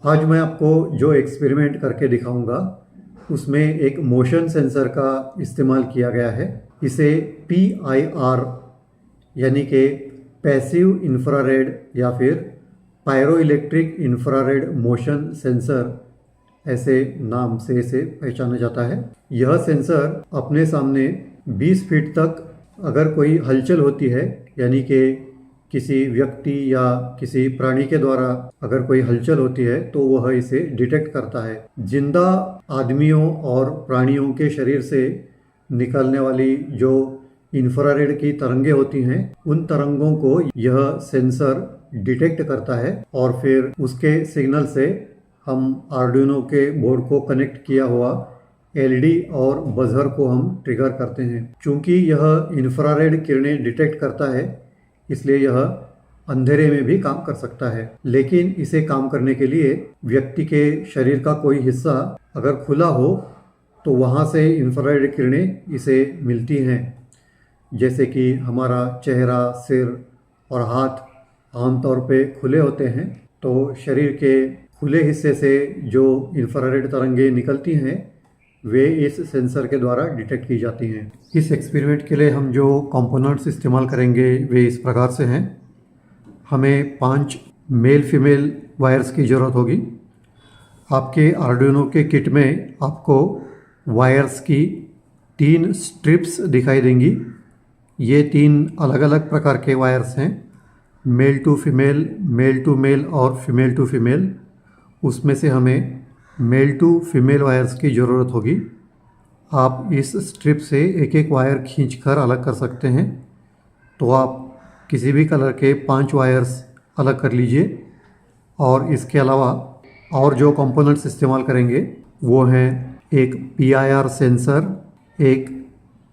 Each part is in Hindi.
आज मैं आपको जो एक्सपेरिमेंट करके दिखाऊंगा उसमें एक मोशन सेंसर का इस्तेमाल किया गया है। इसे PIR यानी कि पैसिव इंफ्रारेड या फिर pyroelectric infrared motion sensor ऐसे नाम से इसे पहचाना जाता है। यह सेंसर अपने सामने 20 फीट तक अगर कोई हलचल होती है, यानी कि किसी व्यक्ति या किसी प्राणी के द्वारा अगर कोई हलचल होती है तो वह इसे डिटेक्ट करता है। जिंदा आदमियों और प्राणियों के शरीर से निकलने वाली जो इंफ्रारेड की तरंगें होती हैं, उन तरंगों को यह सेंसर डिटेक्ट करता है और फिर उसके सिग्नल से हम आर्डुइनो के बोर्ड को कनेक्ट किया हुआ LED और बजर को हम ट्रिगर करते हैं। चूंकि यह इंफ्रारेड किरणें डिटेक्ट करता है, इसलिए यह अंधेरे में भी काम कर सकता है। लेकिन इसे काम करने के लिए व्यक्ति के शरीर का कोई हिस्सा अगर खुला हो तो वहाँ से इंफ्रारेड किरणें इसे मिलती हैं। जैसे कि हमारा चेहरा, सिर और हाथ आमतौर पे खुले होते हैं, तो शरीर के खुले हिस्से से जो इंफ्रारेड तरंगें निकलती हैं वे इस सेंसर के द्वारा डिटेक्ट की जाती हैं। इस एक्सपेरिमेंट के लिए हम जो कंपोनेंट्स इस्तेमाल करेंगे वे इस प्रकार से हैं। हमें 5 मेल फीमेल वायर्स की ज़रूरत होगी। आपके आर्डुइनो के किट में आपको वायर्स की 3 स्ट्रिप्स दिखाई देंगी। ये 3 अलग अलग प्रकार के वायर्स हैं, मेल टू मेल और फीमेल टू फीमेल। उसमें से हमें मेल टू फीमेल वायर्स की ज़रूरत होगी। आप इस स्ट्रिप से एक एक वायर खींचकर अलग कर सकते हैं। तो आप किसी भी कलर के 5 वायर्स अलग कर लीजिए। और इसके अलावा और जो कंपोनेंट्स इस्तेमाल करेंगे वो हैं एक PIR सेंसर, एक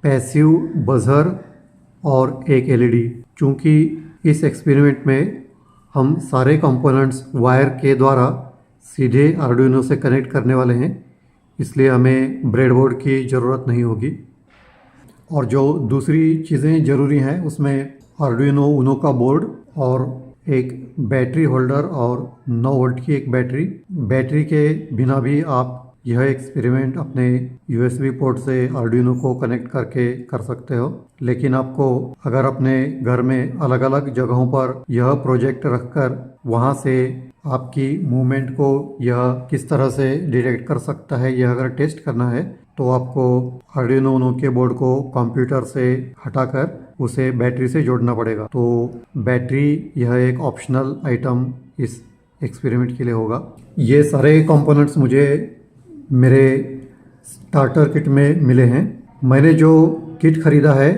पैसिव बजर और एक LED। चूँकि इस एक्सपेरिमेंट में हम सारे कंपोनेंट्स वायर के द्वारा सीधे आर्डुइनो से कनेक्ट करने वाले हैं, इसलिए हमें ब्रेडबोर्ड की ज़रूरत नहीं होगी। और जो दूसरी चीज़ें ज़रूरी हैं उसमें आर्डुइनो यूनो का बोर्ड और एक बैटरी होल्डर और 9 वोल्ट की एक बैटरी के बिना भी आप यह एक्सपेरिमेंट अपने USB पोर्ट से आर्डुइनो को कनेक्ट करके कर सकते हो। लेकिन आपको अगर अपने घर में अलग अलग जगहों पर यह प्रोजेक्ट रखकर वहाँ से आपकी मूवमेंट को यह किस तरह से डिटेक्ट कर सकता है, यह अगर टेस्ट करना है तो आपको आर्डुइनो यूनो के बोर्ड को कंप्यूटर से हटाकर उसे बैटरी से जोड़ना पड़ेगा। तो बैटरी यह एक ऑप्शनल आइटम इस एक्सपेरिमेंट के लिए होगा। ये सारे कंपोनेंट्स मुझे मेरे स्टार्टर किट में मिले हैं। मैंने जो किट खरीदा है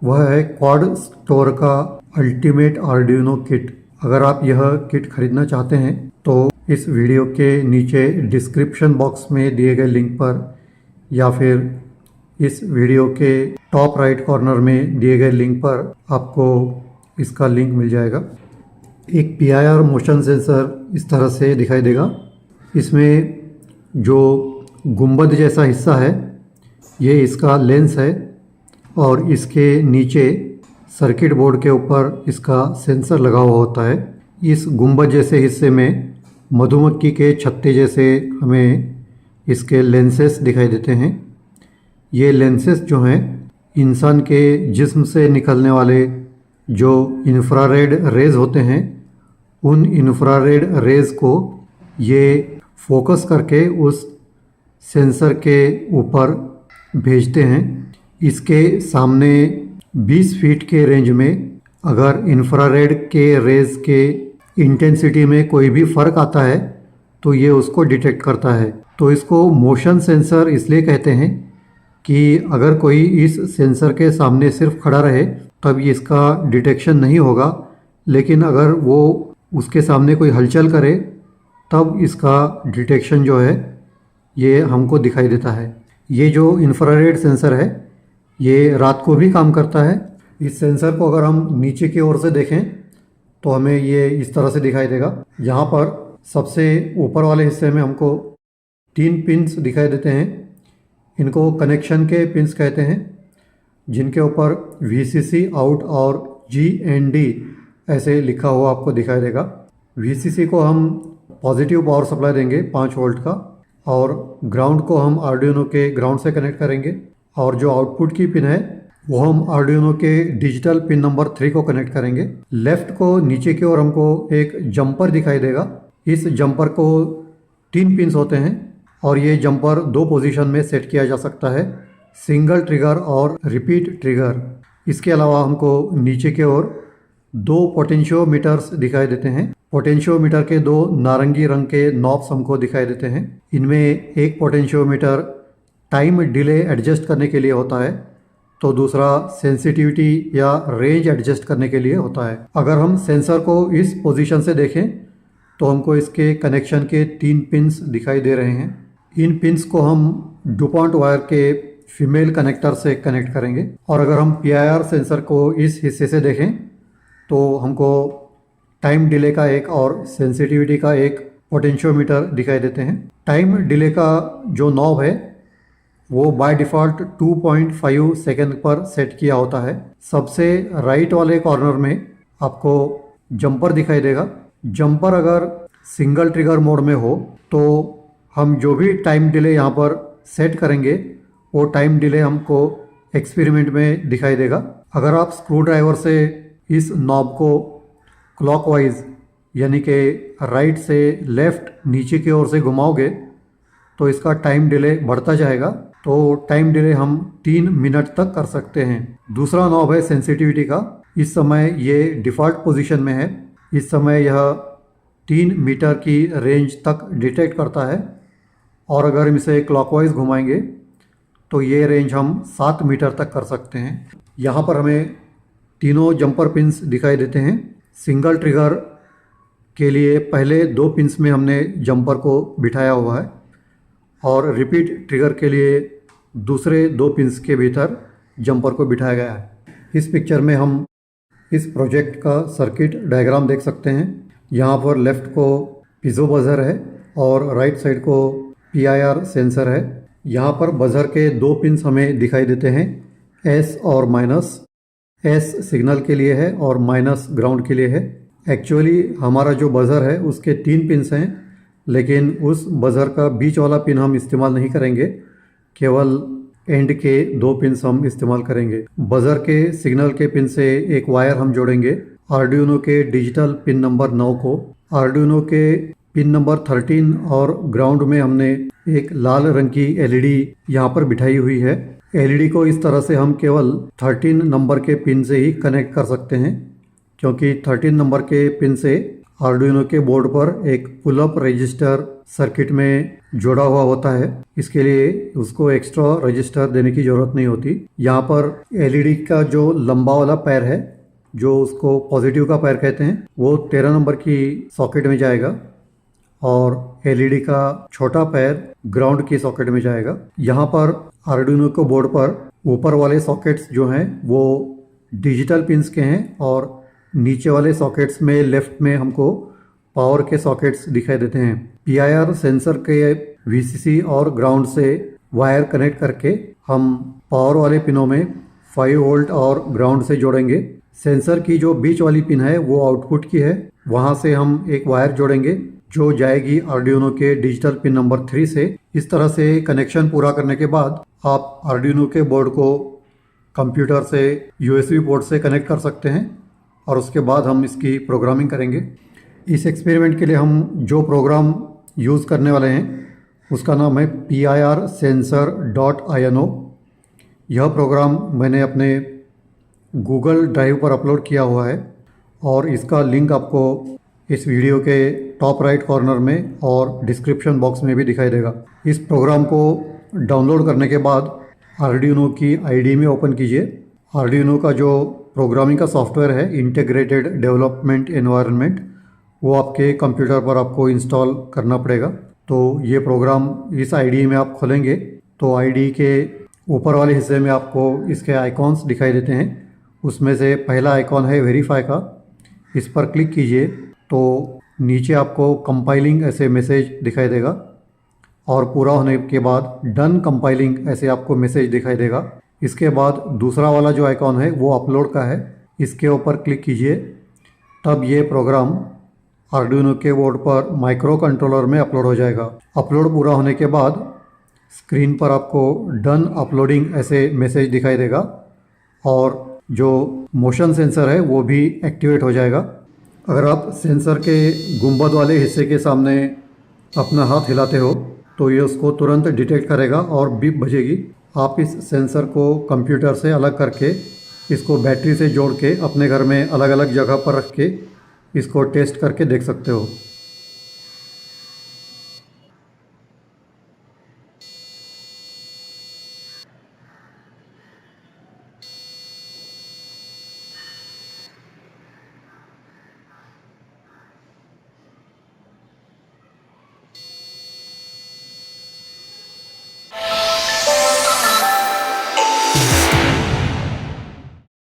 वह है क्वाड स्टोर का अल्टीमेट आर्डुइनो किट। अगर आप यह किट खरीदना चाहते हैं तो इस वीडियो के नीचे डिस्क्रिप्शन बॉक्स में दिए गए लिंक पर या फिर इस वीडियो के टॉप राइट कॉर्नर में दिए गए लिंक पर आपको इसका लिंक मिल जाएगा। एक PIR मोशन सेंसर इस तरह से दिखाई देगा। इसमें जो गुंबद जैसा हिस्सा है ये इसका लेंस है और इसके नीचे सर्किट बोर्ड के ऊपर इसका सेंसर लगा हुआ होता है। इस गुंबद जैसे हिस्से में मधुमक्खी के छत्ते जैसे हमें इसके लेंसेस दिखाई देते हैं। ये लेंसेस जो हैं इंसान के जिस्म से निकलने वाले जो इंफ्रारेड रेज होते हैं, उन इंफ्रारेड रेज को ये फोकस करके उस सेंसर के ऊपर भेजते हैं। इसके सामने 20 फीट के रेंज में अगर इंफ्रारेड के रेज के इंटेंसिटी में कोई भी फ़र्क आता है तो ये उसको डिटेक्ट करता है। तो इसको मोशन सेंसर इसलिए कहते हैं कि अगर कोई इस सेंसर के सामने सिर्फ खड़ा रहे तब ये इसका डिटेक्शन नहीं होगा, लेकिन अगर वो उसके सामने कोई हलचल करे तब इसका डिटेक्शन जो है ये हमको दिखाई देता है। ये जो इंफ्रारेड सेंसर है ये रात को भी काम करता है। इस सेंसर को अगर हम नीचे की ओर से देखें तो हमें ये इस तरह से दिखाई देगा। यहाँ पर सबसे ऊपर वाले हिस्से में हमको 3 पिन्स दिखाई देते हैं। इनको कनेक्शन के पिन्स कहते हैं, जिनके ऊपर VCC आउट और GND ऐसे लिखा हुआ आपको दिखाई देगा। VCC को हम पॉजिटिव पावर सप्लाई देंगे 5 वोल्ट का, और ग्राउंड को हम आर्डिनो के ग्राउंड से कनेक्ट करेंगे, और जो आउटपुट की पिन है वो हम आर्डिनो के डिजिटल पिन नंबर 3 को कनेक्ट करेंगे। लेफ्ट को नीचे की ओर हमको एक जंपर दिखाई देगा। इस जंपर को 3 पिन्स होते हैं और ये जंपर 2 पोजीशन में सेट किया जा सकता है, सिंगल ट्रिगर और रिपीट ट्रिगर। इसके अलावा हमको नीचे की ओर 2 पोटेंशियोमीटर्स दिखाई देते हैं। पोटेंशियोमीटर के 2 नारंगी रंग के नॉब्स हमको दिखाई देते हैं। इनमें एक पोटेंशियोमीटर टाइम डिले एडजस्ट करने के लिए होता है, तो दूसरा सेंसिटिविटी या रेंज एडजस्ट करने के लिए होता है। अगर हम सेंसर को इस पोजीशन से देखें तो हमको इसके कनेक्शन के 3 पिन्स दिखाई दे रहे हैं। इन पिन्स को हम डुपॉन्ट वायर के फीमेल कनेक्टर से कनेक्ट करेंगे। और अगर हम PIR सेंसर को इस हिस्से से देखें तो हमको टाइम डिले का एक और सेंसिटिविटी का एक पोटेंशियोमीटर दिखाई देते हैं। टाइम डिले का जो नॉब है वो बाय डिफ़ॉल्ट 2.5 सेकेंड पर सेट किया होता है। सबसे राइट वाले कॉर्नर में आपको जंपर दिखाई देगा। जंपर अगर सिंगल ट्रिगर मोड में हो तो हम जो भी टाइम डिले यहाँ पर सेट करेंगे वो टाइम डिले हमको एक्सपेरिमेंट में दिखाई देगा। अगर आप स्क्रू ड्राइवर से इस नॉब को क्लॉकवाइज यानी कि राइट से लेफ़्ट नीचे की ओर से घुमाओगे तो इसका टाइम डिले बढ़ता जाएगा। तो टाइम डिले हम 3 मिनट तक कर सकते हैं। दूसरा नॉब है सेंसिटिविटी का। इस समय ये डिफ़ॉल्ट पोजीशन में है। इस समय यह 3 मीटर की रेंज तक डिटेक्ट करता है, और अगर हम इसे क्लॉकवाइज घुमाएंगे तो ये रेंज हम 7 मीटर तक कर सकते हैं। यहाँ पर हमें तीनों जंपर पिन्स दिखाई देते हैं। सिंगल ट्रिगर के लिए पहले 2 पिन्स में हमने जंपर को बिठाया हुआ है, और रिपीट ट्रिगर के लिए दूसरे 2 पिन्स के भीतर जंपर को बिठाया गया है। इस पिक्चर में हम इस प्रोजेक्ट का सर्किट डायग्राम देख सकते हैं। यहाँ पर लेफ़्ट को पीजो बजर है और राइट साइड को PIR सेंसर है। यहाँ पर बजर के 2 पिन्स हमें दिखाई देते हैं, S और माइनस। S सिग्नल के लिए है और माइनस ग्राउंड के लिए है। एक्चुअली हमारा जो बजर है उसके 3 पिन्स हैं, लेकिन उस बजर का बीच वाला पिन हम इस्तेमाल नहीं करेंगे, केवल एंड के 2 पिन्स हम इस्तेमाल करेंगे। बजर के सिग्नल के पिन से एक वायर हम जोड़ेंगे आर्डिनो के डिजिटल पिन नंबर 9 को। आर्डिनो के पिन नंबर 13 और ग्राउंड में हमने एक लाल रंग की LED यहाँ पर बिठाई हुई है। LED को इस तरह से हम केवल 13 नंबर के पिन से ही कनेक्ट कर सकते हैं, क्योंकि 13 नंबर के पिन से आर्डिनो के बोर्ड पर एक पुल अप रजिस्टर सर्किट में जोड़ा हुआ होता है। इसके लिए उसको एक्स्ट्रा रजिस्टर देने की ज़रूरत नहीं होती। यहाँ पर LED का जो लंबा वाला पैर है, जो उसको पॉजिटिव का पैर कहते हैं, वो 13 नंबर की सॉकेट में जाएगा, और LED का छोटा पैर ग्राउंड की सॉकेट में जाएगा। यहाँ पर आर्डिनो के बोर्ड पर ऊपर वाले सॉकेट्स जो हैं वो डिजिटल पिन्स के हैं, और नीचे वाले सॉकेट्स में लेफ्ट में हमको पावर के सॉकेट्स दिखाई देते हैं। PIR सेंसर के VCC और ग्राउंड से वायर कनेक्ट करके हम पावर वाले पिनों में 5 वोल्ट और ग्राउंड से जोड़ेंगे। सेंसर की जो बीच वाली पिन है वो आउटपुट की है, वहाँ से हम एक वायर जोड़ेंगे जो जाएगी आर्डिनो के डिजिटल पिन नंबर 3 से। इस तरह से कनेक्शन पूरा करने के बाद आप आर्डिनो के बोर्ड को कंप्यूटर से USB पोर्ट से कनेक्ट कर सकते हैं, और उसके बाद हम इसकी प्रोग्रामिंग करेंगे। इस एक्सपेरिमेंट के लिए हम जो प्रोग्राम यूज़ करने वाले हैं उसका नाम है PIR sensor.ino। यह प्रोग्राम मैंने अपने गूगल ड्राइव पर अपलोड किया हुआ है, और इसका लिंक आपको इस वीडियो के टॉप राइट कॉर्नर में और डिस्क्रिप्शन बॉक्स में भी दिखाई देगा। इस प्रोग्राम को डाउनलोड करने के बाद आर्डिनो की IDE में ओपन कीजिए। आर्डिनो का जो प्रोग्रामिंग का सॉफ्टवेयर है, इंटीग्रेटेड डेवलपमेंट एनवायरनमेंट, वो आपके कंप्यूटर पर आपको इंस्टॉल करना पड़ेगा। तो ये प्रोग्राम इस IDE में आप खोलेंगे तो IDE के ऊपर वाले हिस्से में आपको इसके आइकॉन्स दिखाई देते हैं। उसमें से पहला आइकॉन है वेरीफाई का, इस पर क्लिक कीजिए तो नीचे आपको कंपाइलिंग ऐसे मैसेज दिखाई देगा, और पूरा होने के बाद डन कंपाइलिंग ऐसे आपको मैसेज दिखाई देगा। इसके बाद दूसरा वाला जो आइकॉन है वो अपलोड का है, इसके ऊपर क्लिक कीजिए, तब ये प्रोग्राम आर्डुइनो के बोर्ड पर माइक्रो कंट्रोलर में अपलोड हो जाएगा। अपलोड पूरा होने के बाद स्क्रीन पर आपको डन अपलोडिंग ऐसे मैसेज दिखाई देगा और जो मोशन सेंसर है वो भी एक्टिवेट हो जाएगा। अगर आप सेंसर के गुंबद वाले हिस्से के सामने अपना हाथ हिलाते हो तो ये उसको तुरंत डिटेक्ट करेगा और बीप बजेगी। आप इस सेंसर को कंप्यूटर से अलग करके इसको बैटरी से जोड़ के अपने घर में अलग अलग जगह पर रख के इसको टेस्ट करके देख सकते हो।